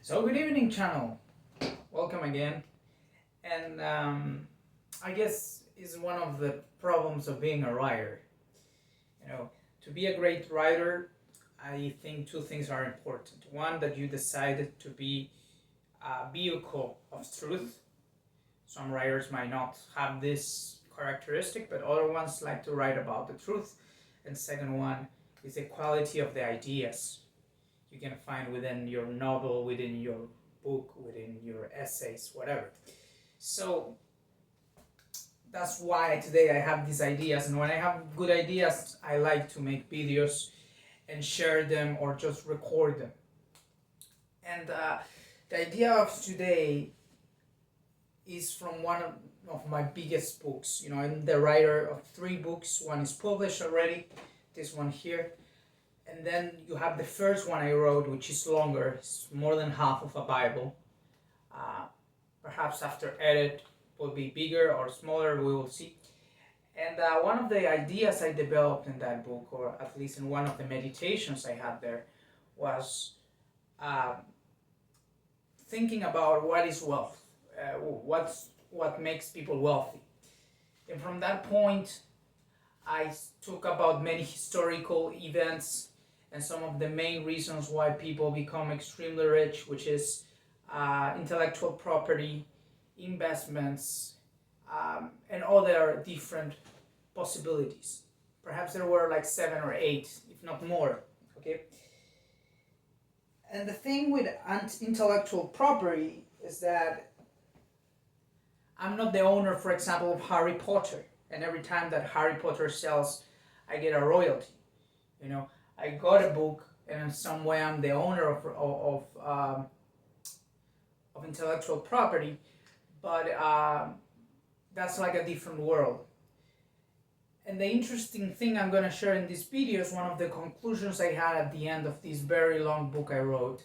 So good evening, channel. Welcome again. And I guess is one of the problems of being a writer. To be a great writer, I think two things are important. One, that you decided to be a vehicle of truth. Some writers might not have this characteristic, but other ones like to write about the truth. And second one is the quality of the ideas you can find within your novel, within your book, within your essays, whatever. So that's why today I have these ideas, and when I have good ideas, I like to make videos and share them or just record them. And the idea of today is from one of my biggest books. I'm the writer of 3 books. One is published already, this one here. And then you have the first one I wrote, which is longer. It's more than half of a Bible. Perhaps after edit will be bigger or smaller, we will see. And one of the ideas I developed in that book, or at least in one of the meditations I had there, was thinking about what is wealth, what makes people wealthy. And from that point, I talk about many historical events and some of the main reasons why people become extremely rich, which is intellectual property, investments, and other different possibilities. Perhaps there were like 7 or 8, if not more. Okay. And the thing with intellectual property is that I'm not the owner, for example, of Harry Potter, and every time that Harry Potter sells, I get a royalty. I got a book, and in some way I'm the owner of intellectual property, but that's like a different world. And the interesting thing I'm going to share in this video is one of the conclusions I had at the end of this very long book I wrote,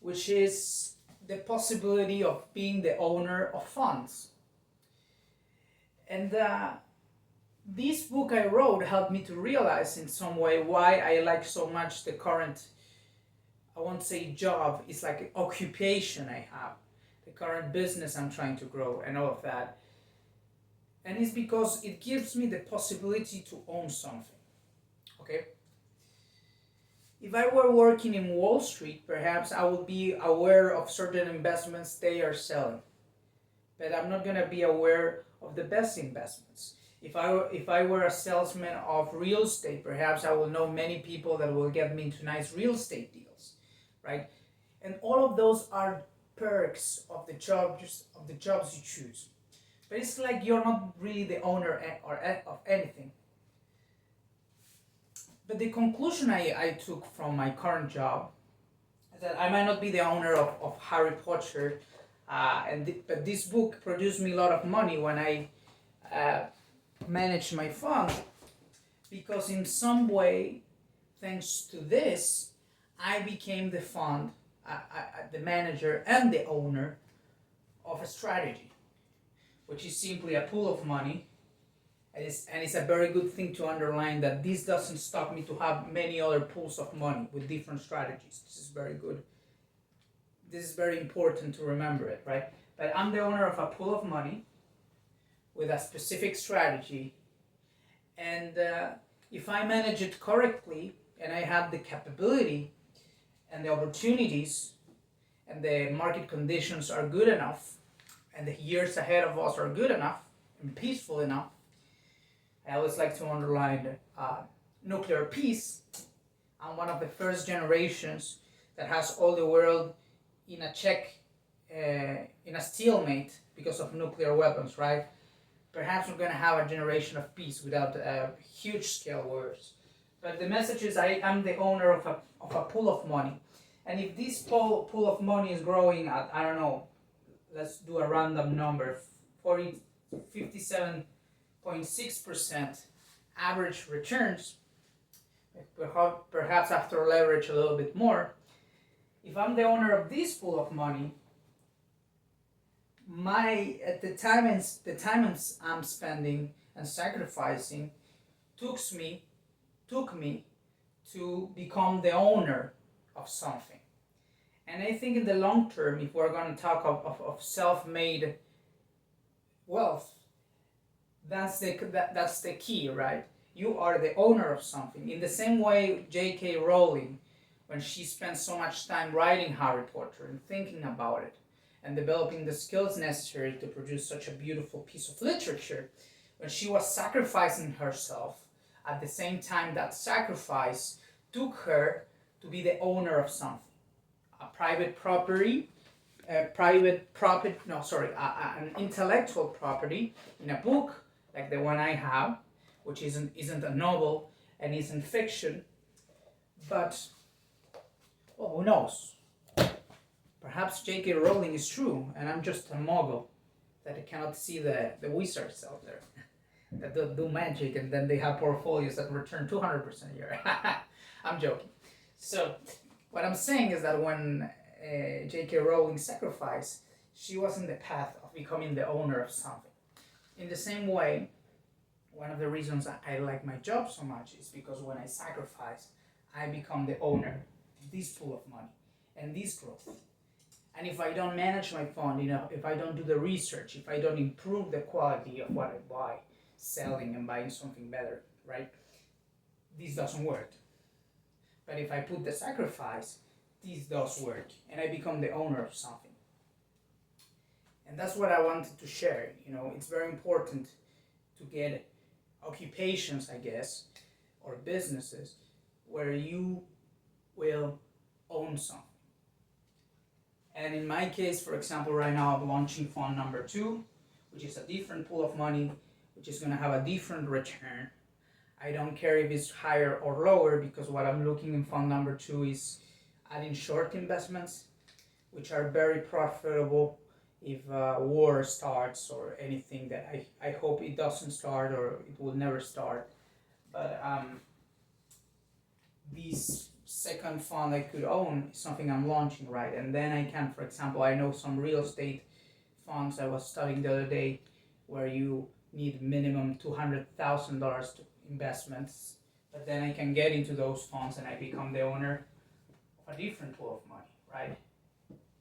which is the possibility of being the owner of funds. And this book I wrote helped me to realize in some way why I like so much the current, I won't say job, it's like an occupation I have, the current business I'm trying to grow and all of that. And it's because it gives me the possibility to own something. Okay? If I were working in Wall Street, perhaps I would be aware of certain investments they are selling. But I'm not going to be aware of the best investments. If I were a salesman of real estate, perhaps I will know many people that will get me into nice real estate deals, right? And all of those are perks of the jobs you choose. But it's like you're not really the owner of anything. But the conclusion I took from my current job is that I might not be the owner of Harry Potter, but this book produced me a lot of money when I managed my fund, because in some way, thanks to this, I became the fund, the manager and the owner of a strategy, which is simply a pool of money. And it's a very good thing to underline that this doesn't stop me to have many other pools of money with different strategies. This is very good. This is very important to remember it, right? But I'm the owner of a pool of money with a specific strategy. And if I manage it correctly, and I have the capability and the opportunities, and the market conditions are good enough, and the years ahead of us are good enough and peaceful enough, I always like to underline nuclear peace. I'm one of the first generations that has all the world in a check, in a stalemate because of nuclear weapons, right? Perhaps we're going to have a generation of peace without huge scale wars. But the message is I am the owner of a pool of money. And if this pool of money is growing at, I don't know, let's do a random number, 57.6% average returns, perhaps after leverage a little bit more. If I'm the owner of this pool of money, the time I'm spending and sacrificing took me to become the owner of something. And I think in the long term, if we're going to talk of self-made wealth, that's the key, right? You are the owner of something. In the same way, J.K. Rowling, when she spent so much time writing Harry Potter and thinking about it and developing the skills necessary to produce such a beautiful piece of literature, when she was sacrificing herself, at the same time that sacrifice took her to be the owner of something, a private property, an intellectual property in a book like the one I have, which isn't a novel and isn't fiction, but well, who knows? Perhaps J.K. Rowling is true, and I'm just a mogul that cannot see the wizards out there that do magic, and then they have portfolios that return 200% a year. I'm joking. So, what I'm saying is that when J.K. Rowling sacrificed, she was in the path of becoming the owner of something. In the same way, one of the reasons I like my job so much is because when I sacrifice, I become the owner of this pool of money and this growth. And if I don't manage my fund, if I don't do the research, if I don't improve the quality of what I buy, selling and buying something better, right? This doesn't work. But if I put the sacrifice, this does work, and I become the owner of something. And that's what I wanted to share. It's very important to get occupations, I guess, or businesses where you will own something. And in my case, for example, right now I'm launching fund number 2, which is a different pool of money, which is going to have a different return. I don't care if it's higher or lower, because what I'm looking in fund number 2 is adding short investments, which are very profitable if war starts or anything that I hope it doesn't start, or it will never start. But this second fund I could own is something I'm launching, right? And then I can, for example, I know some real estate funds I was studying the other day where you need minimum $200,000 to investments, but then I can get into those funds and I become the owner of a different pool of money, right?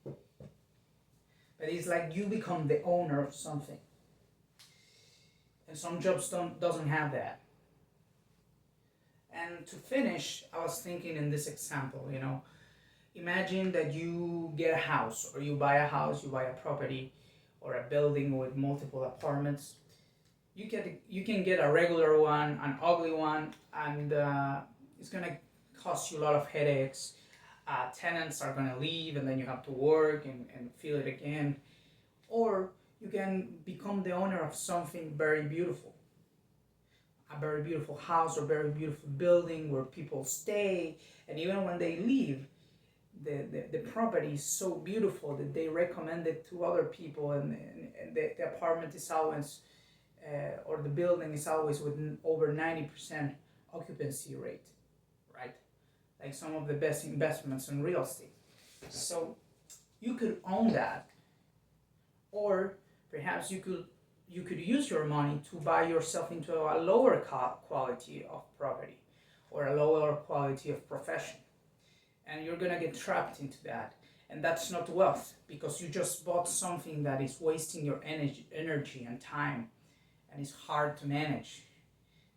But it's like you become the owner of something, and some jobs doesn't have that. And to finish, I was thinking in this example, imagine that you get a house, or you buy a house, you buy a property or a building with multiple apartments. You can get a regular one, an ugly one, and it's gonna cost you a lot of headaches. Tenants are gonna leave, and then you have to work and feel it again. Or you can become the owner of something very beautiful. A very beautiful house or very beautiful building where people stay, and even when they leave, the property is so beautiful that they recommend it to other people, and the apartment is always or the building is always with over 90% occupancy rate, right? Like some of the best investments in real estate. So you could own that, or perhaps you could use your money to buy yourself into a lower quality of property or a lower quality of profession, and you're gonna get trapped into that. And that's not wealth, because you just bought something that is wasting your energy and time, and it's hard to manage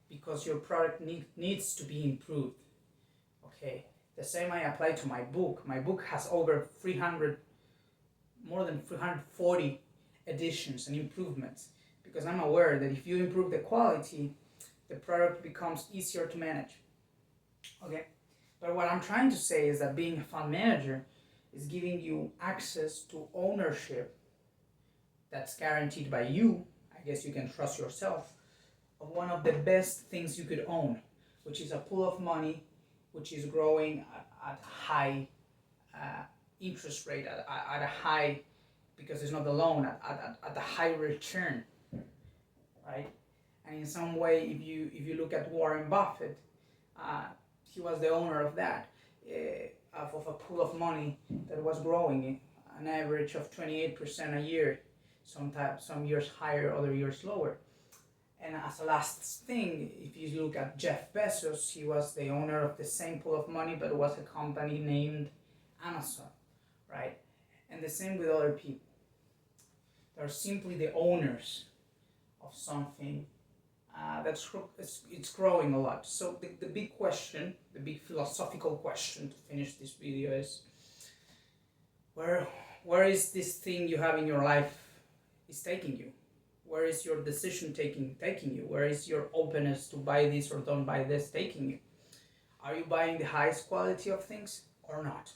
because your product needs to be improved. Okay, the same I apply to my book. My book has over more than 340 editions and improvements, because I'm aware that if you improve the quality, the product becomes easier to manage. Okay, but what I'm trying to say is that being a fund manager is giving you access to ownership that's guaranteed by you. I guess you can trust yourself, of one of the best things you could own, which is a pool of money which is growing at high interest rate, at a high, because it's not a loan, at a high return, right? And in some way, if you look at Warren Buffett, he was the owner of that, of a pool of money that was growing an average of 28% a year, some years higher, other years lower. And as a last thing, if you look at Jeff Bezos, he was the owner of the same pool of money, but it was a company named Amazon, right? And the same with other people. They're simply the owners of something it's growing a lot. So the big question, the big philosophical question to finish this video is, where is this thing you have in your life is taking you? Where is your decision taking you? Where is your openness to buy this or don't buy this taking you? Are you buying the highest quality of things or not,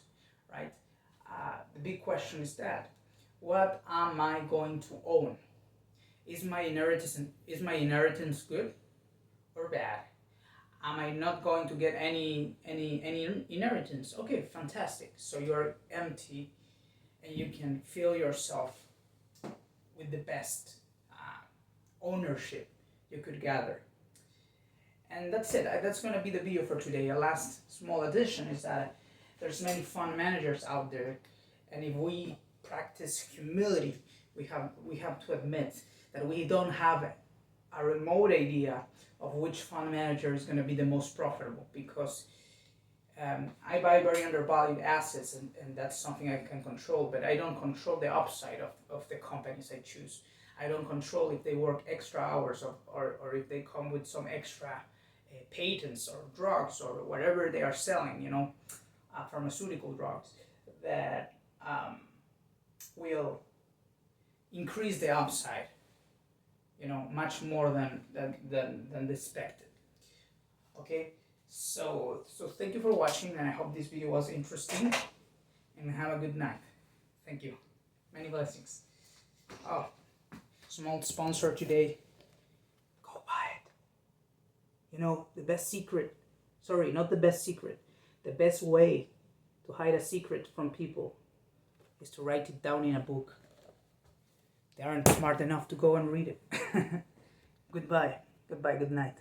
right? The big question is that, what am I going to own? Is my inheritance good or bad? Am I not going to get any inheritance? Okay, fantastic. So you're empty and you can fill yourself with the best ownership you could gather. And that's it. That's going to be the video for today. A last small addition is that there's many fund managers out there, and if we practice humility, we have to admit that we don't have a remote idea of which fund manager is going to be the most profitable, because I buy very undervalued assets, and that's something I can control, but I don't control the upside of the companies I choose. I don't control if they work extra hours or if they come with some extra patents or drugs or whatever they are selling, pharmaceutical drugs that will increase the upside, much more than expected. Okay, so thank you for watching, and I hope this video was interesting, and have a good night. Thank you. Many blessings. Oh, small sponsor today. Go buy it. The best secret, sorry, not the best secret, the best way to hide a secret from people is to write it down in a book. They aren't smart enough to go and read it. Goodbye, good night.